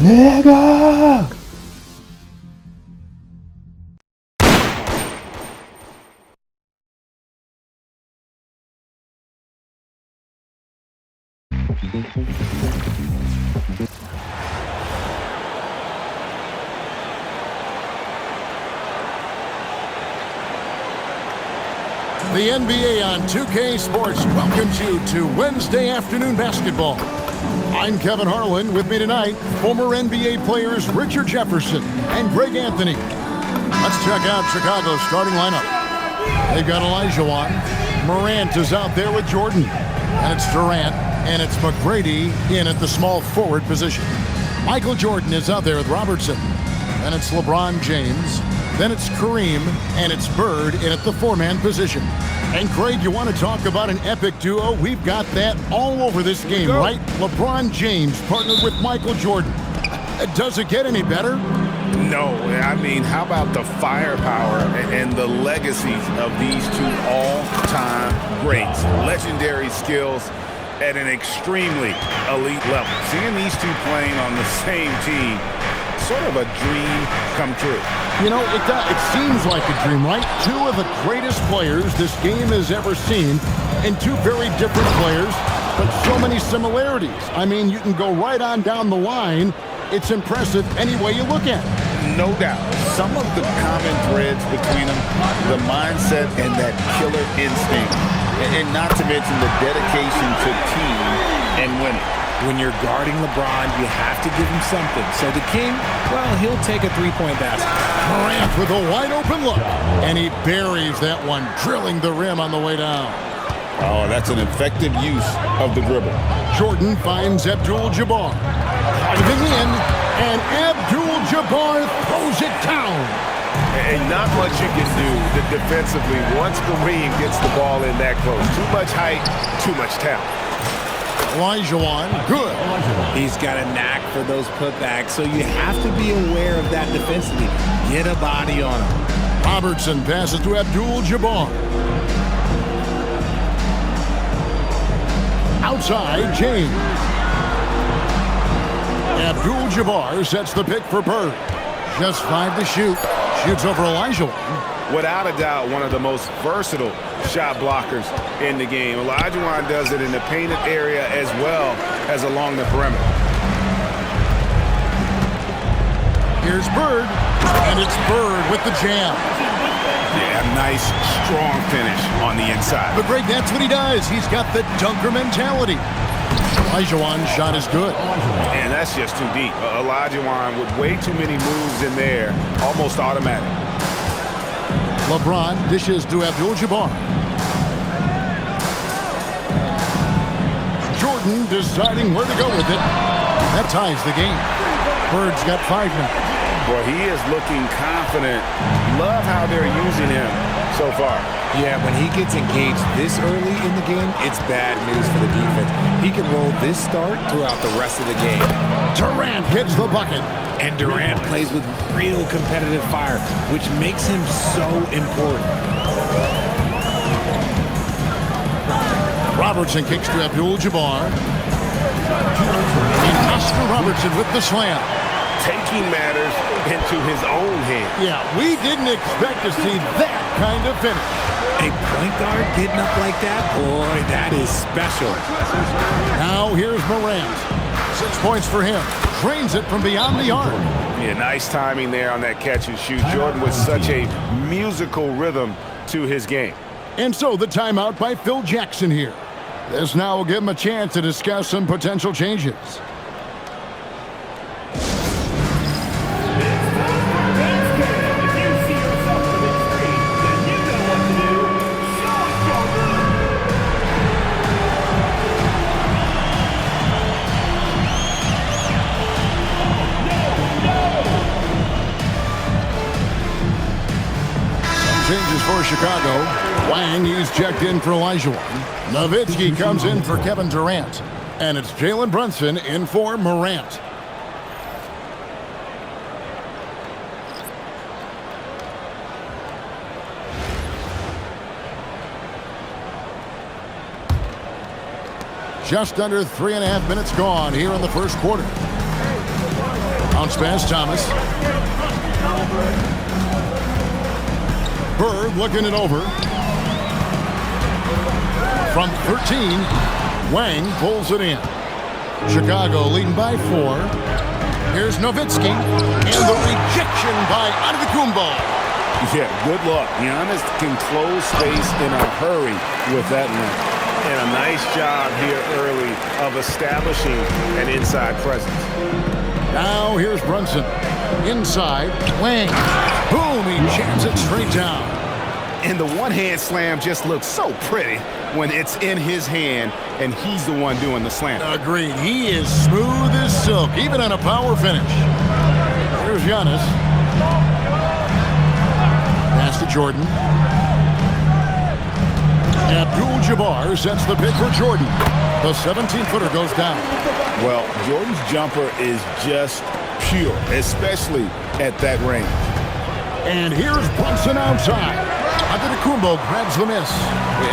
내가 The NBA on 2K Sports welcomes you to Wednesday afternoon basketball. I'm Kevin Harlan. With me tonight, former NBA players Richard Jefferson and Greg Anthony. Let's check out Chicago's starting lineup. They've got Olajuwon. Morant is out there with Jordan. And it's Durant. And it's McGrady in at the small forward position. Michael Jordan is out there with Robertson. And it's LeBron James. Then it's Kareem, and it's Bird in at the four-man position. And Craig, you want to talk about an epic duo? We've got that all over this game, right? LeBron James partnered with Michael Jordan. Does it get any better? No, I mean, how about the firepower and the legacies of these two all-time greats? Legendary skills at an extremely elite level. Seeing these two playing on the same team, sort of a dream come true. You know, it seems like a dream, right? Two of the greatest players this game has ever seen, and two very different players, but so many similarities. I mean, you can go right on down the line. It's impressive any way you look at it. No doubt. Some of the common threads between them, the mindset and that killer instinct, and not to mention the dedication to team and winning. When you're guarding LeBron, you have to give him something. So the King, well, he'll take a three-point basket. Morant with a wide-open look, and he buries that one, drilling the rim on the way down. Oh, that's an effective use of the dribble. Jordan finds Abdul-Jabbar. Diving in, and Abdul-Jabbar throws it down. And not much you can do defensively once Kareem gets the ball in that close. Too much height, too much talent. Olajuwon, good. He's got a knack for those putbacks, so you have to be aware of that defensively. Get a body on him. Robertson passes to Abdul-Jabbar. Outside, James. Abdul-Jabbar sets the pick for Bird. Just 5 to shoot. Shoots over Olajuwon. Without a doubt, one of the most versatile shot blockers in the game. Olajuwon does it in the painted area as well as along the perimeter. Here's Bird, and it's Bird with the jam. Yeah, nice, strong finish on the inside. But Greg, that's what he does. He's got the dunker mentality. Olajuwon's shot is good. And that's just too deep. Olajuwon with way too many moves in there, almost automatic. LeBron dishes to Abdul-Jabbar. Jordan deciding where to go with it. That ties the game. Bird's got 5 now. Boy, he is looking confident. Love how they're using him so far. Yeah, when he gets engaged this early in the game, it's bad news for the defense. He can roll this start throughout the rest of the game. Durant hits the bucket. And Durant plays with real competitive fire, which makes him so important. Robertson kicks to Abdul-Jabbar. And Oscar Robertson with the slam. Taking matters into his own hand. Yeah, we didn't expect to see that kind of finish. A point guard getting up like that, boy, that is special. Now here's Morant. 6 points for him. Drains it from beyond the arc. Yeah, nice timing there on that catch and shoot. Jordan with such a musical rhythm to his game. And so the timeout by Phil Jackson here. This now will give him a chance to discuss some potential changes. Changes for Chicago. Wang, he's checked in for Olajuwon. Nowitzki comes in for Kevin Durant. And it's Jalen Brunson in for Morant. Just under 3.5 minutes gone here in the first quarter. Bounce pass, Thomas. Bird looking it over. From 13, Wang pulls it in. Chicago leading by 4. Here's Nowitzki, and the rejection by Antetokounmpo. Yeah, good luck. Giannis can close space in a hurry with that length. And a nice job here early of establishing an inside presence. Now here's Brunson. Inside, Wang. Boom, he jams it straight down. And the one-hand slam just looks so pretty when it's in his hand and he's the one doing the slam. Agreed. He is smooth as silk, even on a power finish. Here's Giannis. Pass to Jordan. Abdul-Jabbar sets the pick for Jordan. The 17-footer goes down. Well, Jordan's jumper is just pure, especially at that range. And here's Brunson outside. Antetokounmpo grabs the miss.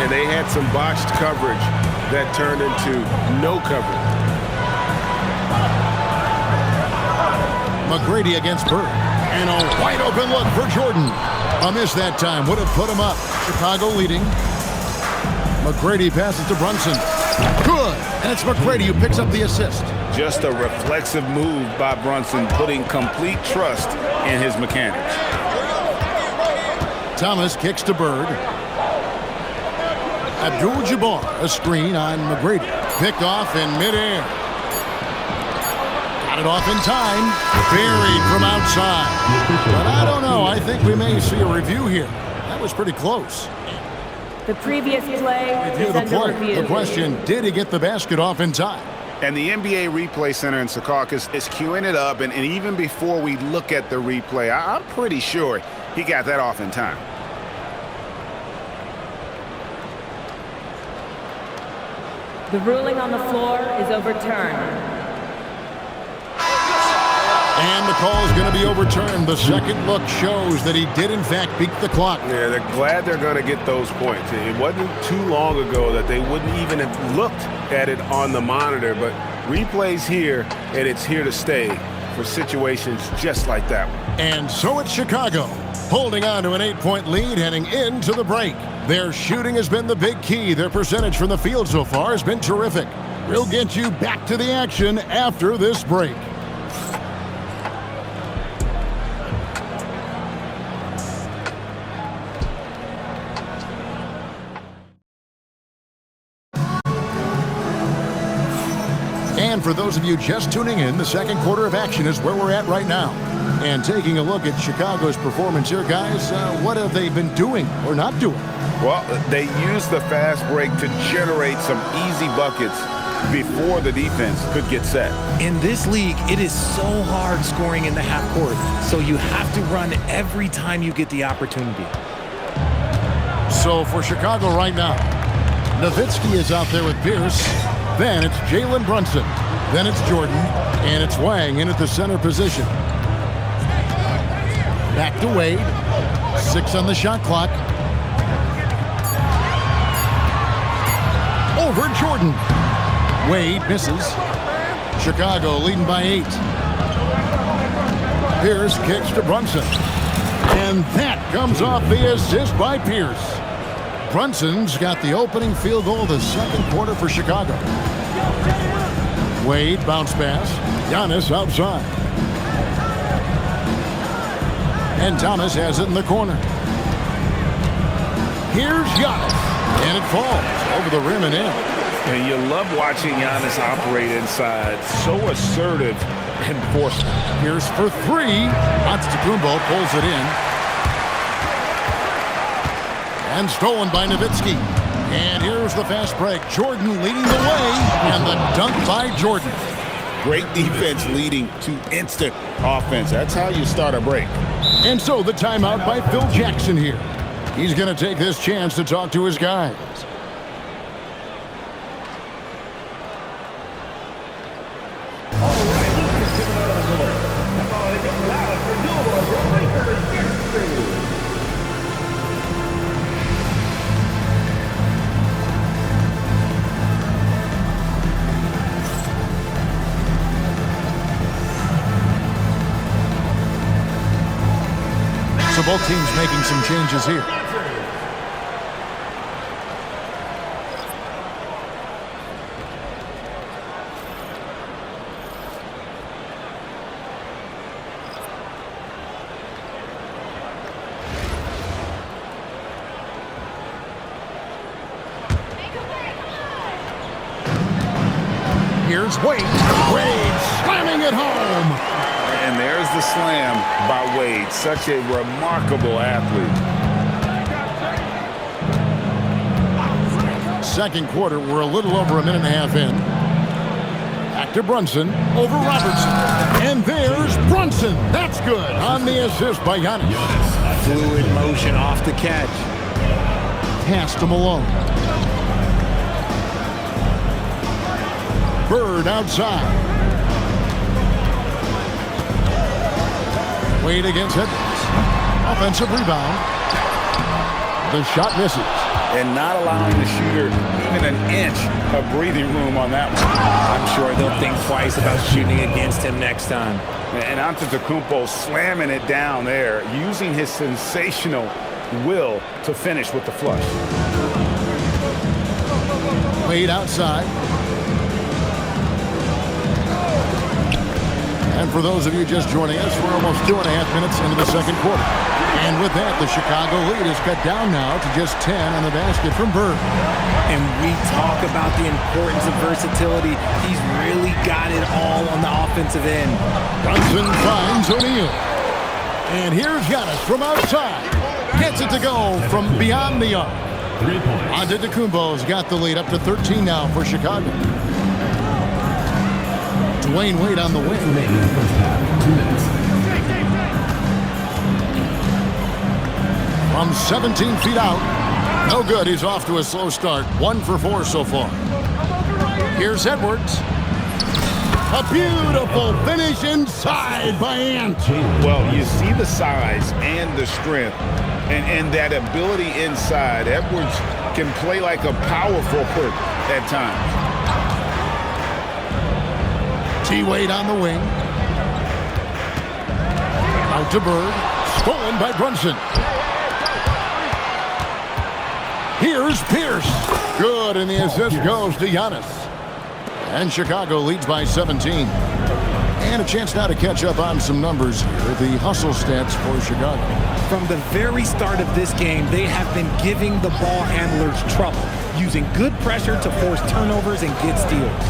And they had some botched coverage that turned into no coverage. McGrady against Bird. And a wide open look for Jordan. A miss that time would have put him up. Chicago leading. McGrady passes to Brunson. Good. And it's McGrady who picks up the assist. Just a reflexive move by Brunson, putting complete trust in his mechanics. Thomas kicks to Bird. Abdul-Jabbar, a screen on McGrady. Picked off in midair. Got it off in time. Buried from outside. But I don't know. I think we may see a review here. That was pretty close. The previous play Review is the under play. review. The question, did he get the basket off in time? And the NBA Replay Center in Secaucus is queuing it up. And even before we look at the replay, I'm pretty sure he got that off in time. The ruling on the floor is overturned. And the call is going to be overturned. The second look shows that he did, in fact, beat the clock. Yeah, they're glad they're going to get those points. It wasn't too long ago that they wouldn't even have looked at it on the monitor, but replay's here, and it's here to stay for situations just like that one. And so it's Chicago, holding on to an 8-point lead heading into the break. Their shooting has been the big key. Their percentage from the field so far has been terrific. We'll get you back to the action after this break. And for those of you just tuning in, the second quarter of action is where we're at right now. And taking a look at Chicago's performance here, guys, what have they been doing or not doing? Well, they used the fast break to generate some easy buckets before the defense could get set. In this league, it is so hard scoring in the half court, so you have to run every time you get the opportunity. So for Chicago right now, Nowitzki is out there with Pierce. Then it's Jalen Brunson. Then it's Jordan. And it's Wang in at the center position. Back to Wade. 6 on the shot clock. Over Jordan. Wade misses. Chicago leading by 8. Pierce kicks to Brunson. And that comes off the assist by Pierce. Brunson's got the opening field goal of the second quarter for Chicago. Wade bounce pass. Giannis outside. And Thomas has it in the corner. Here's Giannis. And it falls over the rim and in. And you love watching Giannis operate inside. So assertive and forceful. Here's for 3. Antetokounmpo pulls it in. And stolen by Nowitzki. And here's the fast break. Jordan leading the way. And the dunk by Jordan. Great defense leading to instant offense. That's how you start a break. And so the timeout by Phil Jackson here. He's going to take this chance to talk to his guys. So both teams making some changes here. Here's Wade. Wade slamming it home. And there's the slam by Wade. Such a remarkable athlete. Second quarter, we're a little over a minute and a half in. Back to Brunson, over Robertson. And there's Brunson. That's good on the assist by Giannis. Fluid motion off the catch. Pass to Malone. Bird outside. Wade against Edwards. Offensive rebound. The shot misses. And not allowing the shooter even an inch of breathing room on that one. I'm sure they'll think twice about shooting against him next time. And Antetokounmpo slamming it down there, using his sensational will to finish with the flush. Wade outside. And for those of you just joining us, we're almost 2.5 minutes into the second quarter. And with that, the Chicago lead is cut down now to just 10 on the basket from Bird. And we talk about the importance of versatility. He's really got it all on the offensive end. Brunson finds O'Neal. And here's Giannis from outside. Gets it to go from beyond the arc. Antetokounmpo's got the lead up to 13 now for Chicago. Dwayne Wade on the wing. From 17 feet out. No good. He's off to a slow start. 1 for 4 so far. Here's Edwards. A beautiful finish inside by Ant. Well, you see the size and the strength and that ability inside. Edwards can play like a power forward at times. T-Wade on the wing. Out to Bird. Stolen by Brunson. Here's Pierce. Good, and the assist goes to Giannis. And Chicago leads by 17. And a chance now to catch up on some numbers here. The hustle stats for Chicago. From the very start of this game, they have been giving the ball handlers trouble, using good pressure to force turnovers and get steals.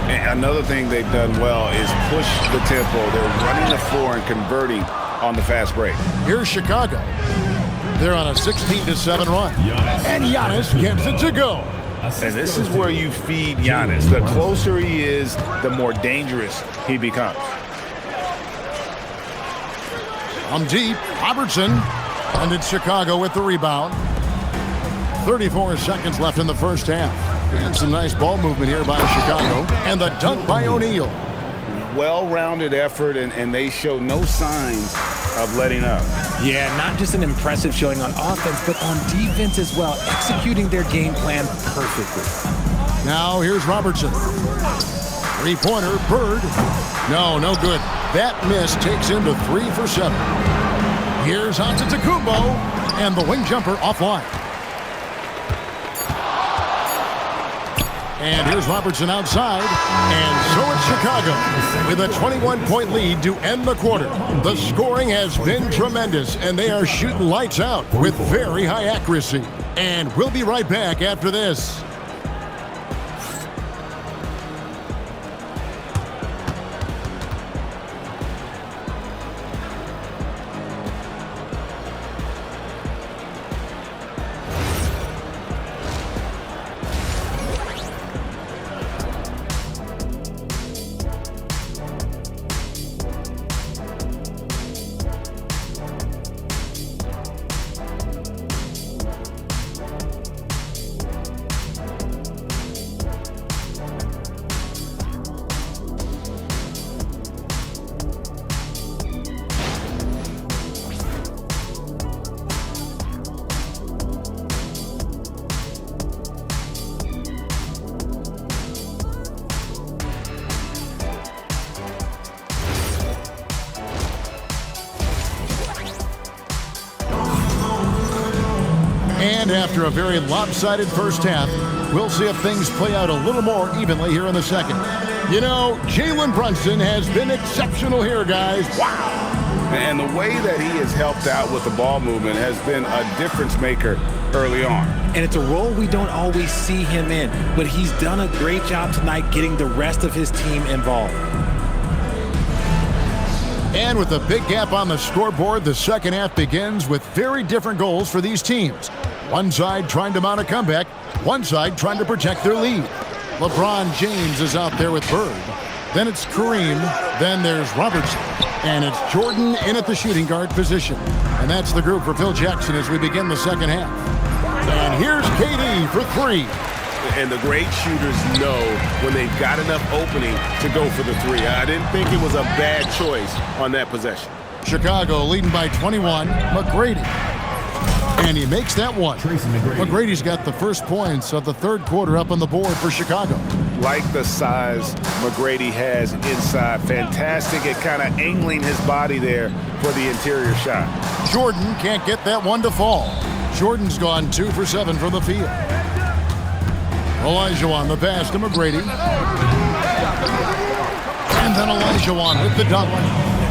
And another thing they've done well is push the tempo. They're running the floor and converting on the fast break. Here's Chicago. They're on a 16-7 run. And Giannis gets it to go. And this is where you feed Giannis. The closer he is, the more dangerous he becomes. From deep, Robertson. And it's Chicago with the rebound. 34 seconds left in the first half. And some nice ball movement here by Chicago. And the dunk by O'Neal. Well-rounded effort, and they show no signs of letting up. Yeah, not just an impressive showing on offense, but on defense as well, executing their game plan perfectly. Now here's Robertson. Three-pointer, Bird. No good. That miss takes him to 3 for 7. Here's Antetokounmpo, and the wing jumper offline. And here's Robertson outside, and so it's Chicago with a 21-point lead to end the quarter. The scoring has been tremendous, and they are shooting lights out with very high accuracy. And we'll be right back after this. And after a very lopsided first half, we'll see if things play out a little more evenly here in the second. You know, Jalen Brunson has been exceptional here, guys. Wow. And the way that he has helped out with the ball movement has been a difference maker early on. And it's a role we don't always see him in, but he's done a great job tonight getting the rest of his team involved. And with a big gap on the scoreboard, the second half begins with very different goals for these teams. One side trying to mount a comeback, one side trying to protect their lead. LeBron James is out there with Bird. Then it's Kareem. Then there's Robertson. And it's Jordan in at the shooting guard position. And that's the group for Phil Jackson as we begin the second half. And here's KD for three. And the great shooters know when they've got enough opening to go for the three. I didn't think it was a bad choice on that possession. Chicago leading by 21. McGrady. And he makes that one. McGrady's got the first points of the third quarter up on the board for Chicago. Like the size McGrady has inside. Fantastic at kind of angling his body there for the interior shot. Jordan can't get that one to fall. Jordan's gone 2 for 7 from the field. Olajuwon the pass to McGrady. And then Olajuwon with the dunk.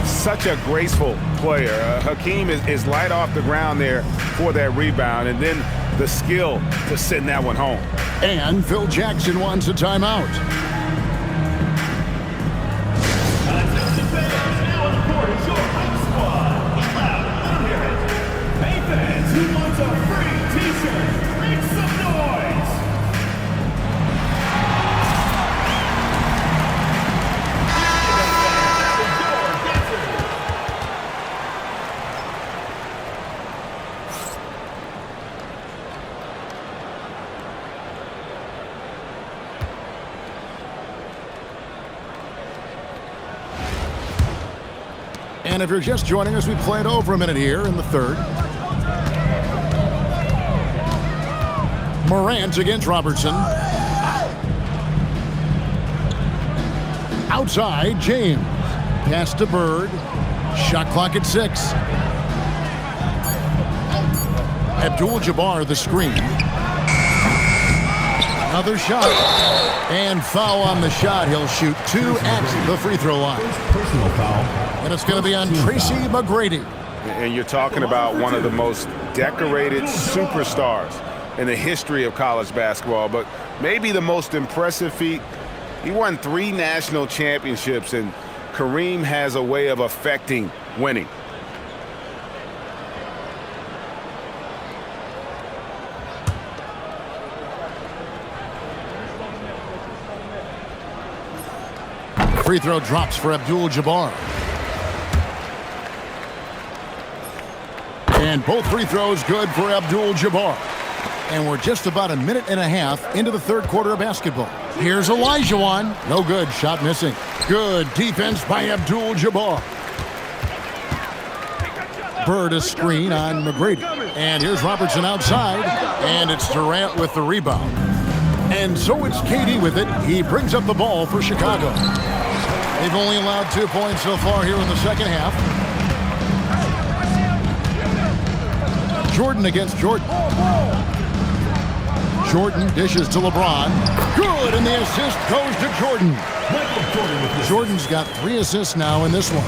Such a graceful player. Hakeem is light off the ground there for that rebound, and then the skill to send that one home. And Phil Jackson wants a timeout. Hey fans, who wants a free t-shirt? Make some noise! And if you're just joining us, we played over a minute here in the third. Morant against Robertson. Outside, James. Pass to Bird. Shot clock at 6. Abdul-Jabbar the screen. Another shot. And foul on the shot. He'll shoot 2 at the free throw line. Personal foul. And it's going to be on Tracy McGrady. And you're talking about one of the most decorated superstars in the history of college basketball, but maybe the most impressive feat. He won 3 national championships, and Kareem has a way of affecting winning. Free throw drops for Abdul-Jabbar. And both free throws good for Abdul-Jabbar. And we're just about a minute and a half into the third quarter of basketball. Here's Olajuwon. No good. Shot missing. Good defense by Abdul-Jabbar. Bird a screen on McGrady. And here's Robertson outside. And it's Durant with the rebound. And so it's KD with it. He brings up the ball for Chicago. They've only allowed 2 points so far here in the second half. Jordan against Jordan. Jordan dishes to LeBron. Good, and the assist goes to Jordan. Jordan's got 3 assists now in this one.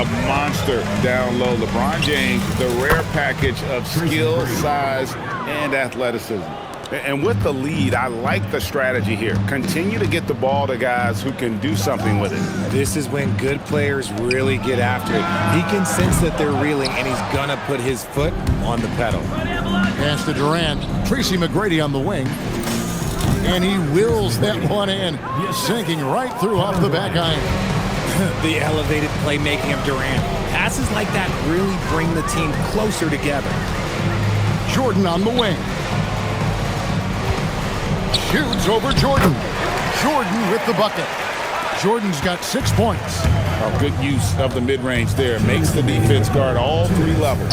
A monster down low. LeBron James, the rare package of skill, size, and athleticism. And with the lead, I like the strategy here. Continue to get the ball to guys who can do something with it. This is when good players really get after it. He can sense that they're reeling, and he's going to put his foot on the pedal. Pass to Durant. Tracy McGrady on the wing. And he wills that one in, sinking right through off the back iron. The elevated playmaking of Durant. Passes like that really bring the team closer together. Jordan on the wing. Shoots over Jordan. Jordan with the bucket. Jordan's got 6 points. Good use of the mid-range there. Makes the defense guard all 3 levels.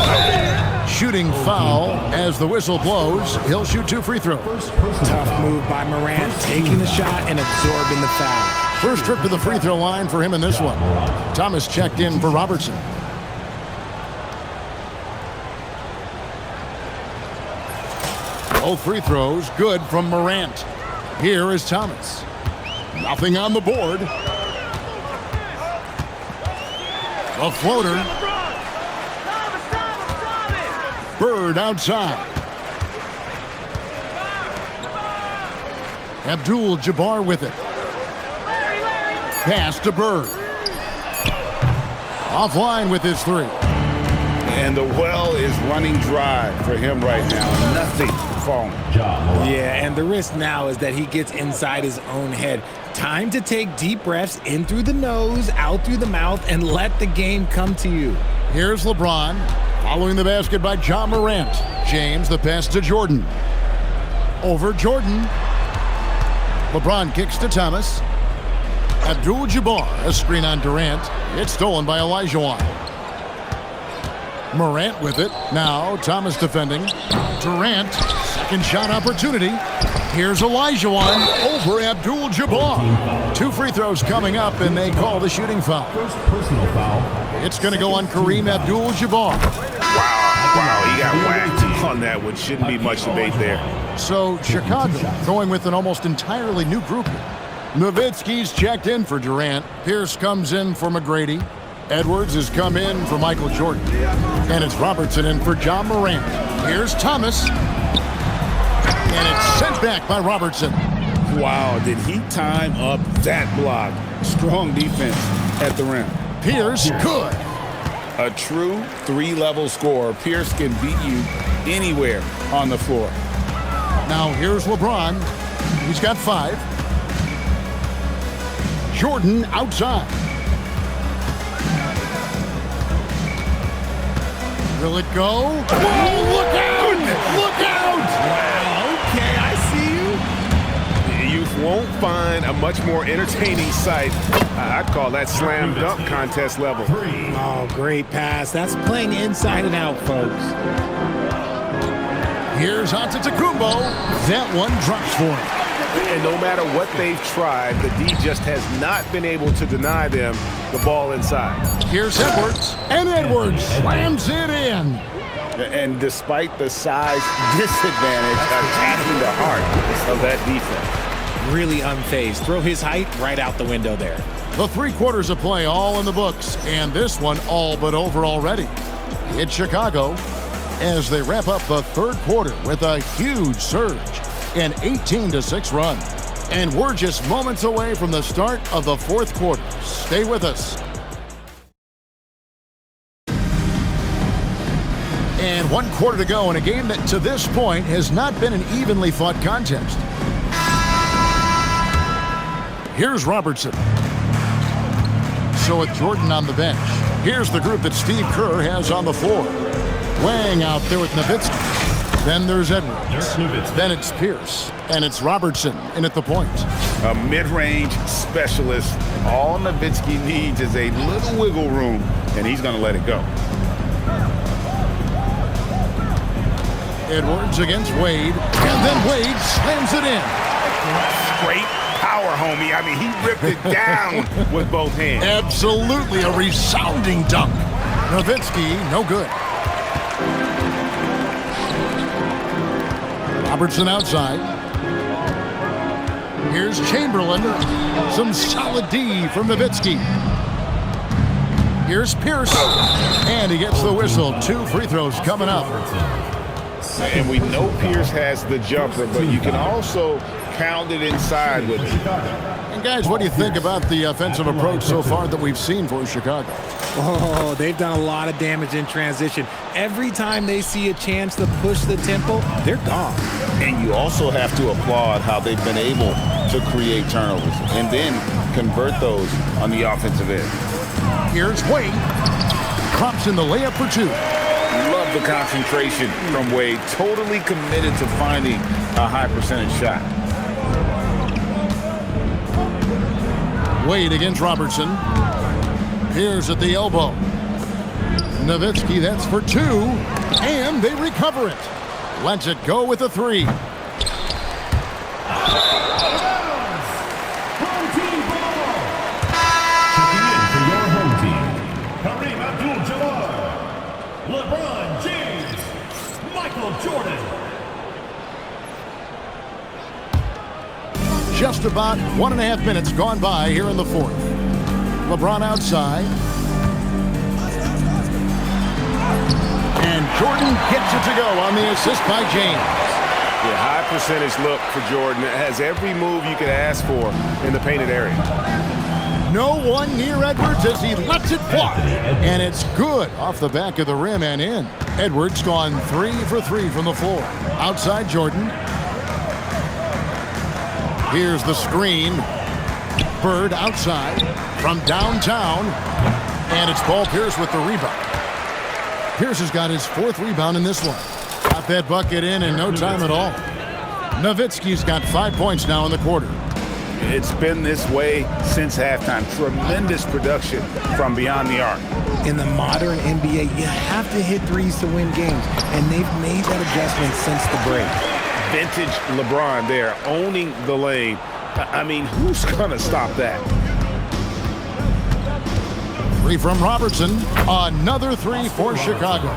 Shooting foul as the whistle blows. He'll shoot 2 free throws. Tough move by Morant, taking the shot and absorbing the foul. First trip to the free throw line for him in this one. Thomas checked in for Both free throws good from Morant. Here is Thomas. Nothing on the board. A floater. Bird outside. Abdul-Jabbar with it. Pass to Bird. Offline with his three. And the well is running dry for him right now. Nothing falling. Yeah, and the risk now is that he gets inside his own head. Time to take deep breaths in through the nose, out through the mouth, and let the game come to you. Here's LeBron. Following the basket by John Morant. James the pass to Jordan. Over Jordan. LeBron kicks to Thomas. Abdul-Jabbar, a screen on Durant. It's stolen by Olajuwon. Morant with it. Now Thomas defending. Durant, second shot opportunity. Here's Olajuwon over Abdul-Jabbar. 2 free throws coming up, and they call the shooting foul. First personal foul. It's going to go on Kareem Abdul-Jabbar. Wow, he got whacked on that one. Shouldn't be much debate there. So Chicago going with an almost entirely new group here. Nowitzki's checked in for Durant. Pierce comes in for McGrady. Edwards has come in for Michael Jordan. And it's Robertson in for John Morant. Here's Thomas. And it's sent back by Robertson. Wow, did he time up that block? Strong defense at the rim. Pierce, good. A true 3-level scorer. Pierce can beat you anywhere on the floor. Now here's LeBron. He's got 5. Jordan outside. Will it go? Whoa, look out! Look out! Wow, okay, I see you. You won't find a much more entertaining sight. I'd call that slam dunk contest level. Oh, great pass. That's playing inside and out, folks. Here's Antetokounmpo. That one drops for him. And no matter what they've tried, the D just has not been able to deny them the ball inside. Here's Edwards. And Edwards slams it in. And despite the size disadvantage, attacking the heart of that defense. Really unfazed. Throw his height right out the window there. The 3 quarters of play all in the books, and this one all but over already. It's Chicago as they wrap up the 3rd quarter with a huge surge. An 18-6 run. And we're just moments away from the start of the 4th quarter. Stay with us. And 1 quarter to go in a game that to this point has not been an evenly fought contest. Here's Robertson. So with Jordan on the bench, here's the group that Steve Kerr has on the floor. Wang out there with Nowitzki. Then there's Edwards. Then it's Pierce. And it's Robertson in at the point. A mid-range specialist. All Nowitzki needs is a little wiggle room, and he's going to let it go. Edwards against Wade. And then Wade slams it in. Straight power, homie. I mean, he ripped it down with both hands. Absolutely a resounding dunk. Nowitzki, no good. Robertson outside. Here's Chamberlain. Some solid D from Nowitzki. Here's Pierce. And he gets the whistle. 2 free throws coming up. And we know Pierce has the jumper, but you can also pound it inside with it. And guys, what do you think about the offensive approach so far that we've seen for Chicago? Oh, they've done a lot of damage in transition. Every time they see a chance to push the tempo, they're gone. And you also have to applaud how they've been able to create turnovers and then convert those on the offensive end. Here's Wade. Drops in the layup for 2. Love the concentration from Wade. Totally committed to finding a high percentage shot. Wade against Robertson. Here's at the elbow. Nowitzki, that's for 2. And they recover it. Lets it go with a 3. Home team ball. Checking in for your home team, Kareem Abdul-Jabbar, LeBron James, Michael Jordan. Just about 1.5 minutes gone by here in the fourth. LeBron outside. And Jordan gets it to go on the assist by James. Yeah, high percentage look for Jordan. It has every move you could ask for in the painted area. No one near Edwards as he lets it fly. And it's good off the back of the rim and in. Edwards gone 3 for 3 from the floor. Outside Jordan. Here's the screen. Bird outside from downtown. And it's Paul Pierce with the rebound. Pierce has got his 4th rebound in this one. Got that bucket in no time at all. Nowitzki's got 5 points now in the quarter. It's been this way since halftime. Tremendous production from beyond the arc. In the modern NBA, you have to hit threes to win games, and they've made that adjustment since the break. Vintage LeBron there, owning the lane. I mean, who's going to stop that? 3 from Robertson. Another 3 for Chicago.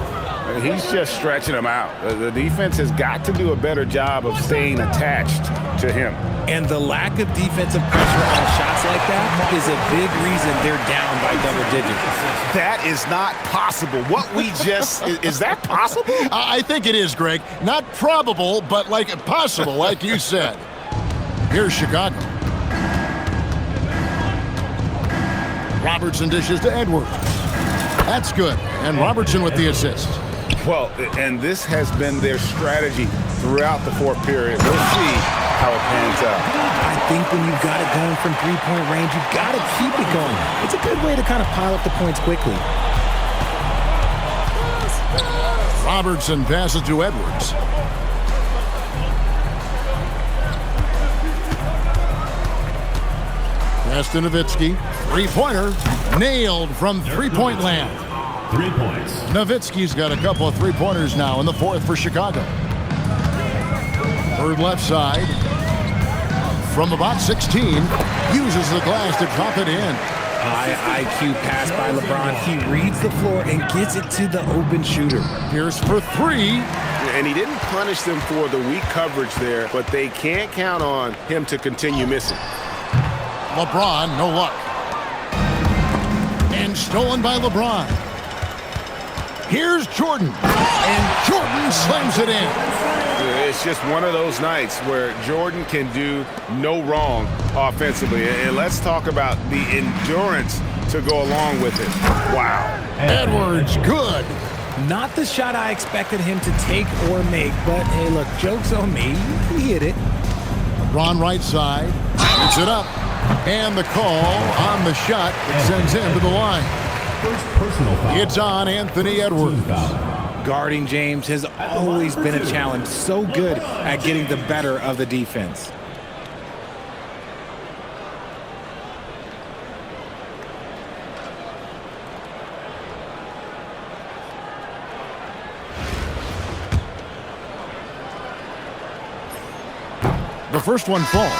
He's just stretching them out. The defense has got to do a better job of staying attached to him. And the lack of defensive pressure on shots like that is a big reason they're down by double digits. That is not possible. What we just, is that possible? I think it is, Greg. Not probable, but like possible, like you said. Here's Chicago. Robertson dishes to Edwards. That's good. And Robertson with the assist. Well, and this has been their strategy throughout the fourth period. We'll see how it pans out. I think when you've got it going from three-point range, you've got to keep it going. It's a good way to kind of pile up the points quickly. Robertson passes to Edwards. Pass to Nowitzki. Three-pointer. Nailed from three-point land. 3 points. Nowitzki's got a couple of three-pointers now in the fourth for Chicago. Third left side. From about 16. Uses the glass to drop it in. High IQ pass by LeBron. He reads the floor and gets it to the open shooter. Pierce for 3. And he didn't punish them for the weak coverage there, but they can't count on him to continue missing. LeBron, no luck. And stolen by LeBron. Here's Jordan. And Jordan slams it in. It's just one of those nights where Jordan can do no wrong offensively. And let's talk about the endurance to go along with it. Wow. Edwards, good. Not the shot I expected him to take or make, but hey, look, joke's on me. He hit it. LeBron right side. Puts it up. And the call on the shot. It sends him to the line. First personal foul. It's on Anthony Edwards. Guarding James has always been a challenge. So good at getting the better of the defense. The first one falls.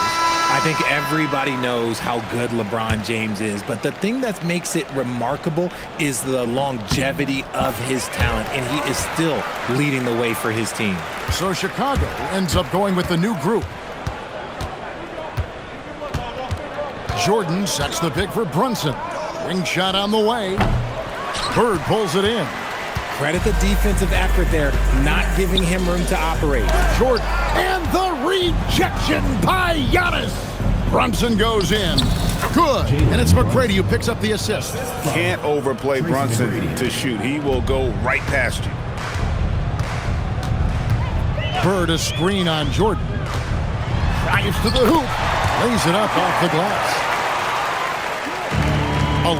I think everybody knows how good LeBron James is, but the thing that makes it remarkable is the longevity of his talent, and he is still leading the way for his team. So Chicago ends up going with the new group. Jordan sets the pick for Brunson. Ring shot on the way. Bird pulls it in. Credit the defensive effort there, not giving him room to operate. Jordan, and the rejection by Giannis. Brunson goes in. Good. And it's McGrady who picks up the assist. Can't overplay Brunson to shoot. He will go right past you. Bird a screen on Jordan. Drives to the hoop. Lays it up off the glass.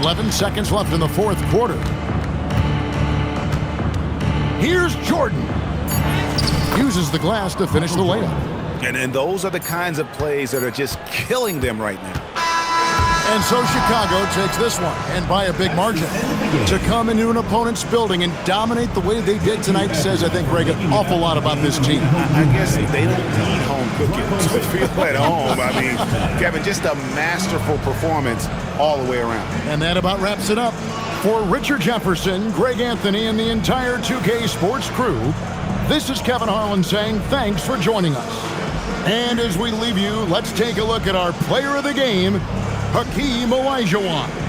11 seconds left in the fourth quarter. Here's Jordan. Uses the glass to finish the layup. And those are the kinds of plays that are just killing them right now. And so Chicago takes this one, and by a big margin. To come into an opponent's building and dominate the way they did tonight says, I think, Greg, an awful lot about this team. I guess they don't need home cooking to feel at home. I mean, Kevin, just a masterful performance all the way around. And that about wraps it up. For Richard Jefferson, Greg Anthony, and the entire 2K Sports crew, this is Kevin Harlan saying thanks for joining us. And as we leave you, let's take a look at our player of the game, Hakeem Olajuwon.